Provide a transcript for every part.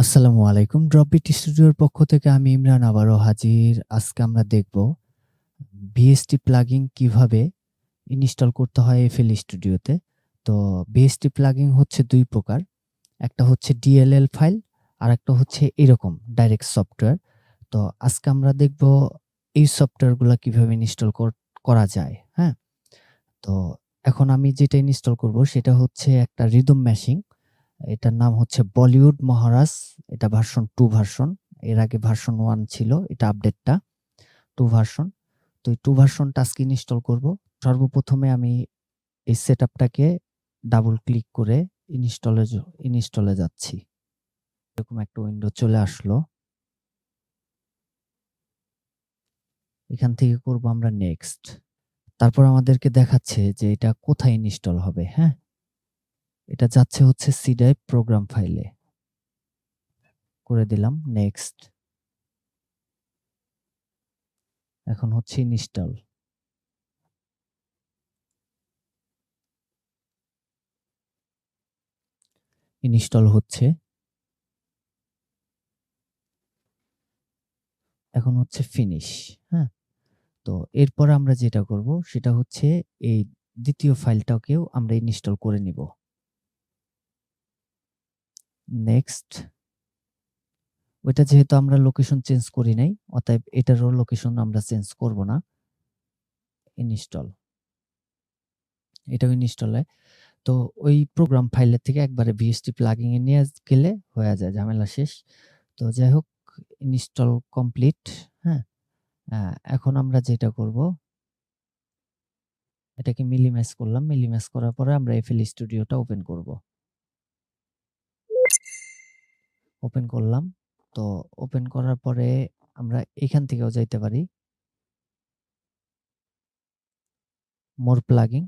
আসসালামু আলাইকুম। ড্রপবিট স্টুডিওর পক্ষ থেকে আমি ইমরান আবারও হাজির। আজকে আমরা দেখব VST প্লাগইন কিভাবে ইনস্টল করতে হয় এফএল স্টুডিওতে। তো VST প্লাগইন হচ্ছে ২ প্রকার। একটা হচ্ছে DLL ফাইল, আরেকটা হচ্ছে এরকম ডাইরেক্ট সফটওয়্যার। তো আজকে আমরা দেখব এই সফটওয়্যারগুলা কিভাবে ইনস্টল করা যায়, হ্যাঁ? তো এখন আমি যেটা ইনস্টল করব সেটা হচ্ছে একটা রিদম মেশিং। এটার নাম হচ্ছে বলিউড মহারাজ। এটা ভার্সন 2 ভার্সন। এর আগে ভার্সন 1 ছিল। এটা আপডেটটা 2 ভার্সন। তো এই 2 ভার্সনটা আজকে ইনস্টল করব। সর্বপ্রথমে আমি এই সেটআপটাকে ডাবল ক্লিক করে ইনস্টলে যাচ্ছি। এরকম একটা উইন্ডো চলে আসলো। এখান থেকে করব আমরা নেক্সট। তারপর আমাদেরকে দেখাচ্ছে যে এটা কোথায় ইনস্টল হবে, হ্যাঁ? এটা যাচ্ছে হচ্ছে সি ড্রাইভ প্রোগ্রাম ফাইলে। করে দিলাম নেক্সট। এখন হচ্ছে ইনস্টল। ইনস্টল হচ্ছে। এখন হচ্ছে ফিনিশ, হ্যাঁ? তো এরপরে আমরা যেটা করব সেটা হচ্ছে এই দ্বিতীয় ফাইলটাকেও আমরা ইনস্টল করে নিব। নেক্সট। ওইটা যেহেতু আমরা লোকেশন চেঞ্জ করি নাই, অতএব এটারও লোকেশন আমরা চেঞ্জ করব না। ইনস্টল। এটাও ইনস্টল হয়। তো ওই প্রোগ্রাম ফাইলের থেকে একবারে ভিএসটি প্লাগইন এ নিয়ে গেলে হয়ে যায়, ঝামেলা শেষ। তো যাই হোক, ইনস্টল কমপ্লিট, হ্যাঁ? এখন আমরা যেটা করব এটাকে মিনিমাইজ করলাম। মিনিমাইজ করার পরে আমরা এফএল স্টুডিওটা ওপেন করব। ওপেন করলাম। তো ওপেন করার পরে আমরা এখান থেকেও যাইতে পারি। মোর প্লাগইন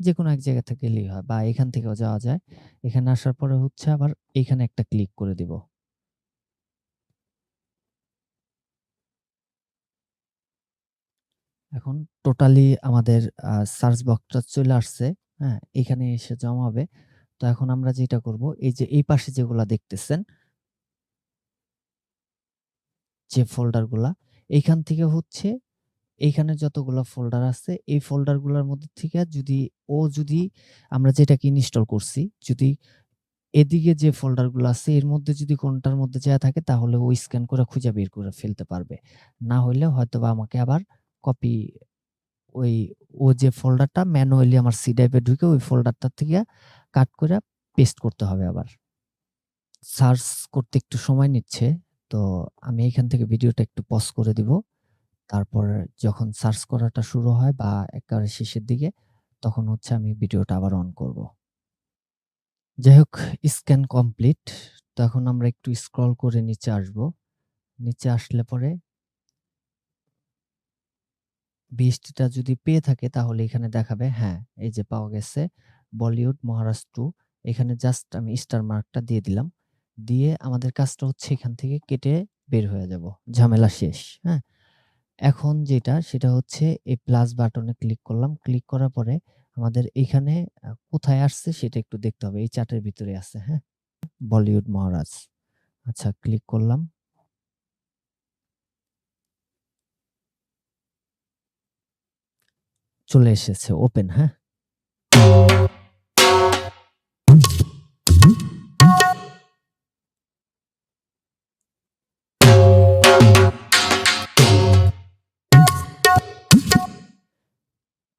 যেকোনো এক জায়গা থেকে গেলেই হয়, বা এখান থেকেও যাওয়া যায়। এখানে আসার পরে হচ্ছে আবার এইখানে একটা ক্লিক করে দিব। এখন টোটালি আমাদের সার্চ বক্সটা চলে আসছে, হ্যাঁ? এখানে এসে জমা হবে। তো এখন আমরা যেটা করব, এই যে এই পাশে যেগুলা দেখতেছেন, যে ফোল্ডারগুলা, এইখান থেকে হচ্ছে এইখানে যতগুলা ফোল্ডার আছে এই ফোল্ডারগুলোর মধ্যে থেকে যদি আমরা যেটাকে ইনস্টল করছি, যদি এদিকে যে ফোল্ডারগুলো আছে এর মধ্যে যদি কোনটার মধ্যে যায়া থাকে তাহলে ও স্ক্যান করে খুঁজে বের করে ফেলতে পারবে। না হইলে হয়তোবা আমাকে আবার কপি ওই ও যে ফোল্ডারটা ম্যানুয়ালি আমার সি ড্রাইভে ঢুকে ওই ফোল্ডারটা থেকে কাট করে পেস্ট করতে হবে আবার। সার্চ করতে একটু সময় নিচ্ছে। তো আমি এখান থেকে ভিডিওটা একটু পজ করে দিব। তারপর যখন সার্চ করাটা শুরু হয় বা একেবারে শেষের দিকে, তখন হচ্ছে আমি ভিডিওটা আবার অন করব। যাই হোক, স্ক্যান কমপ্লিট। তো এখন আমরা একটু স্ক্রল করে নিচে আসব। নিচে আসলে পরে বৃষ্টিটা যদি পেয়ে থাকে তাহলে এখানে দেখাবে, হ্যাঁ, এই যে পাওয়া গেছে বলিউড মহারাজ 2। এখানে জাস্ট আমি স্টার মার্কটা দিয়ে দিলাম। দিয়ে আমাদের কাজটা হচ্ছে এখান থেকে কেটে বের হয়ে যাব। ঝামেলা শেষ, হ্যাঁ? এখন যেটা সেটা হচ্ছে এই প্লাস বাটনে ক্লিক করলাম। ক্লিক করার পরে আমাদের এখানে কোথায় আসছে সেটা একটু দেখতে হবে। এই চার্টের ভিতরে আছে, হ্যাঁ? বলিউড মহারাজ। আচ্ছা, ক্লিক করলাম। চলে এসেছে ওপেন, হ্যাঁ?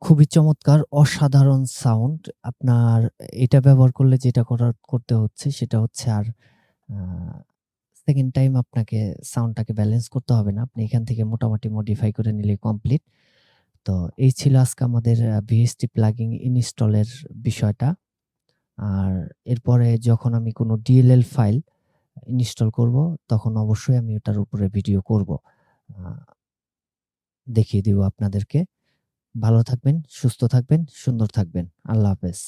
খুবই চমৎকার, অসাধারণ সাউন্ড। আপনার এটা ব্যবহার করলে যেটা করতে হচ্ছে সেটা হচ্ছে আর আ সেকেন্ড টাইম আপনাকে সাউন্ডটাকে ব্যালেন্স করতে হবে না। আপনি এখান থেকে মোটামুটি মডিফাই করে নিলেই কমপ্লিট। তো এই ছিল আজকে আমাদের VST প্লাগইন ইনস্টলের বিষয়টা। আর এরপরে যখন আমি কোনো DLL ফাইল ইনস্টল করব তখন অবশ্যই আমি ওটার উপরে ভিডিও করব। আ দেখিয়ে দিব আপনাদেরকে। ভালো থাকবেন, সুস্থ থাকবেন, সুন্দর থাকবেন। আল্লাহ হাফেজ।